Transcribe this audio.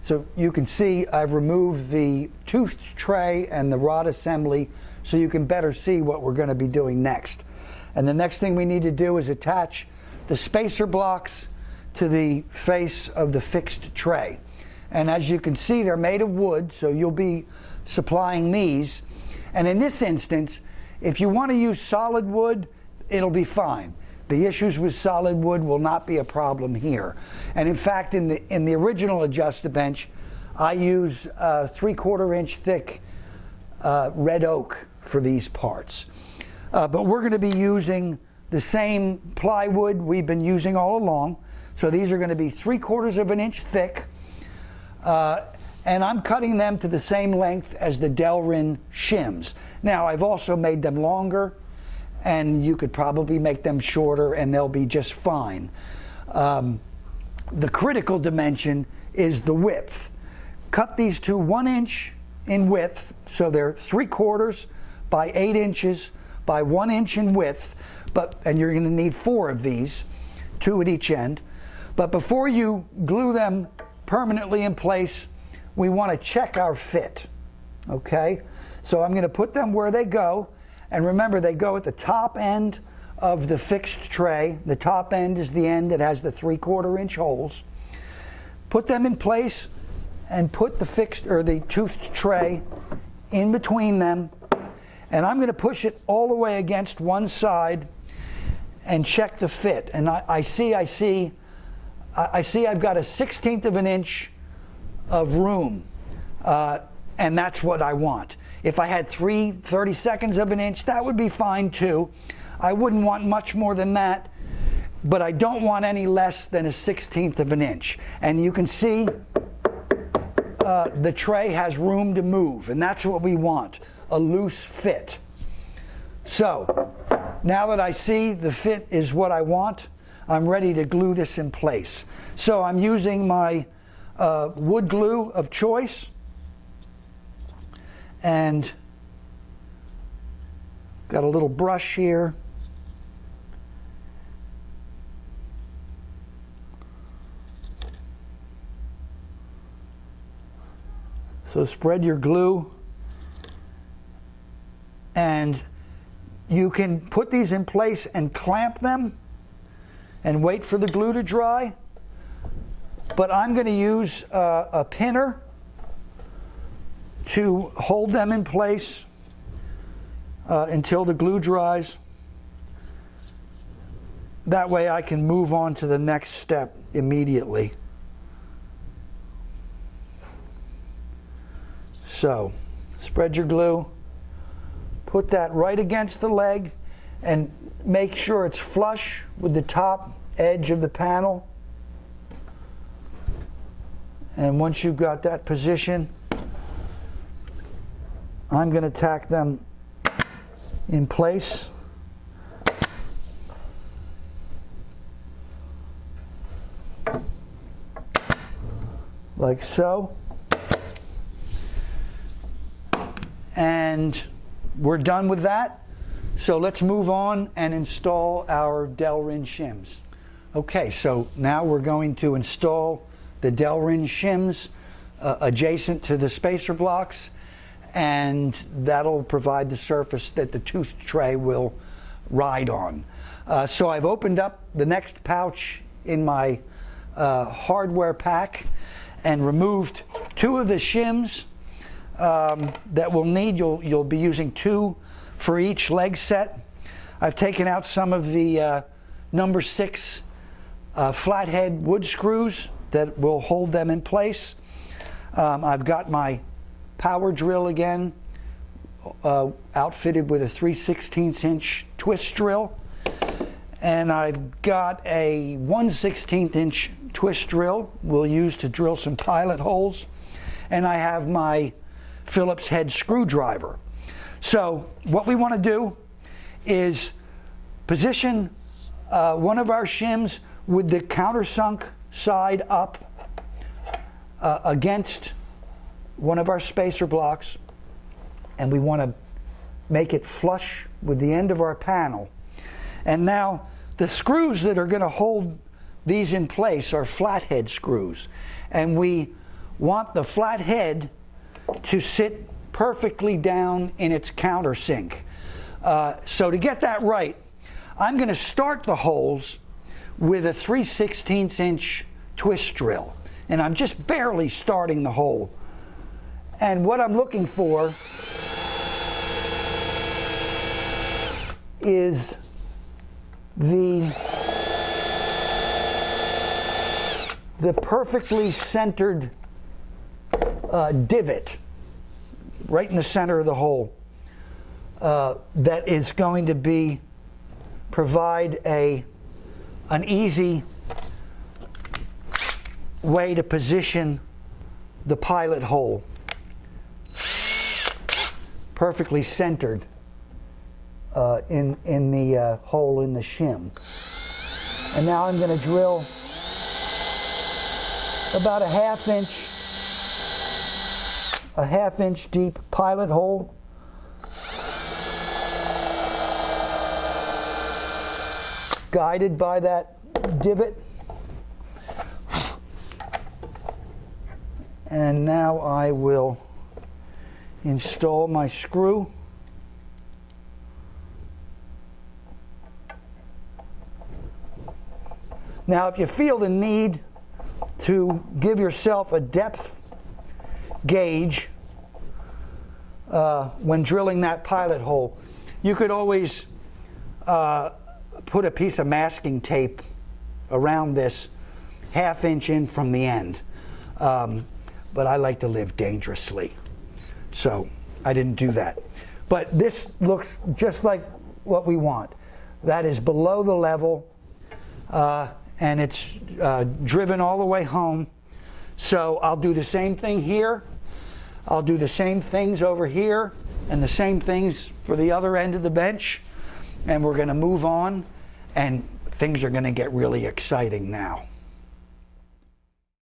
So you can see I've removed the toothed tray and the rod assembly so you can better see what we're going to be doing next. And the next thing we need to do is attach the spacer blocks to the face of the fixed tray. And as you can see, they're made of wood, so you'll be supplying these. And in this instance, if you want to use solid wood, it'll be fine. The issues with solid wood will not be a problem here. And in fact, in the original Adjust-A-Bench, I use 3/4 inch thick red oak for these parts. But we're going to be using the same plywood we've been using all along. So these are going to be 3/4 inch thick. And I'm cutting them to the same length as the delrin shims. Now, I've also made them longer, and you could probably make them shorter and they'll be just fine. The critical dimension is the width. Cut these to 1 inch in width, so they're 3/4 by 8 inches by 1 inch in width, and you're going to need 4 of these, 2 at each end. But before you glue them permanently in place, we want to check our fit, okay? So I'm going to put them where they go, and remember, they go at the top end of the fixed tray. The top end is the end that has the 3/4 inch holes. Put them in place and put the fixed or the toothed tray in between them, and I'm going to push it all the way against one side and check the fit. And I see I've got a 1/16 of an inch of room, and that's what I want. If I had 3/32 of an inch, that would be fine too. I wouldn't want much more than that, but I don't want any less than a 1/16 of an inch. And you can see the tray has room to move, and that's what we want, a loose fit. So now that I see the fit is what I want, I'm ready to glue this in place. So I'm using my wood glue of choice, and got a little brush here. So spread your glue, and you can put these in place and clamp them and wait for the glue to dry. But I'm going to use a pinner to hold them in place until the glue dries. That way I can move on to the next step immediately. So, spread your glue, put that right against the leg, and make sure it's flush with the top edge of the panel. And once you've got that position, I'm going to tack them in place. Like so. And we're done with that. So let's move on and install our delrin shims. Okay, so now we're going to install the delrin shims adjacent to the spacer blocks, and that'll provide the surface that the toothed tray will ride on. So I've opened up the next pouch in my hardware pack and removed 2 of the shims that we'll need. You'll be using 2 for each leg set. I've taken out some of the number 6 flathead wood screws that will hold them in place. I've got my power drill again, outfitted with a 3/16 inch twist drill, and I've got a 1/16 inch twist drill we'll use to drill some pilot holes, and I have my Phillips head screwdriver. So what we want to do is position one of our shims with the countersunk side up against one of our spacer blocks, and we want to make it flush with the end of our panel. And now the screws that are going to hold these in place are flathead screws, and we want the flat head to sit perfectly down in its countersink. So to get that right, I'm going to start the holes with a 3/16 inch twist drill. And I'm just barely starting the hole. And what I'm looking for is the perfectly centered divot right in the center of the hole that is going to provide an easy way to position the pilot hole, perfectly centered in the hole in the shim. And now I'm going to drill about a half inch deep pilot hole. Guided by that divot. And now I will install my screw. Now, if you feel the need to give yourself a depth gauge when drilling that pilot hole, you could always put a piece of masking tape around this ½ inch in from the end. But I like to live dangerously, so I didn't do that. But this looks just like what we want. That is below the level, and it's driven all the way home. So I'll do the same thing here. I'll do the same things over here, and the same things for the other end of the bench. And we're going to move on, and things are going to get really exciting now.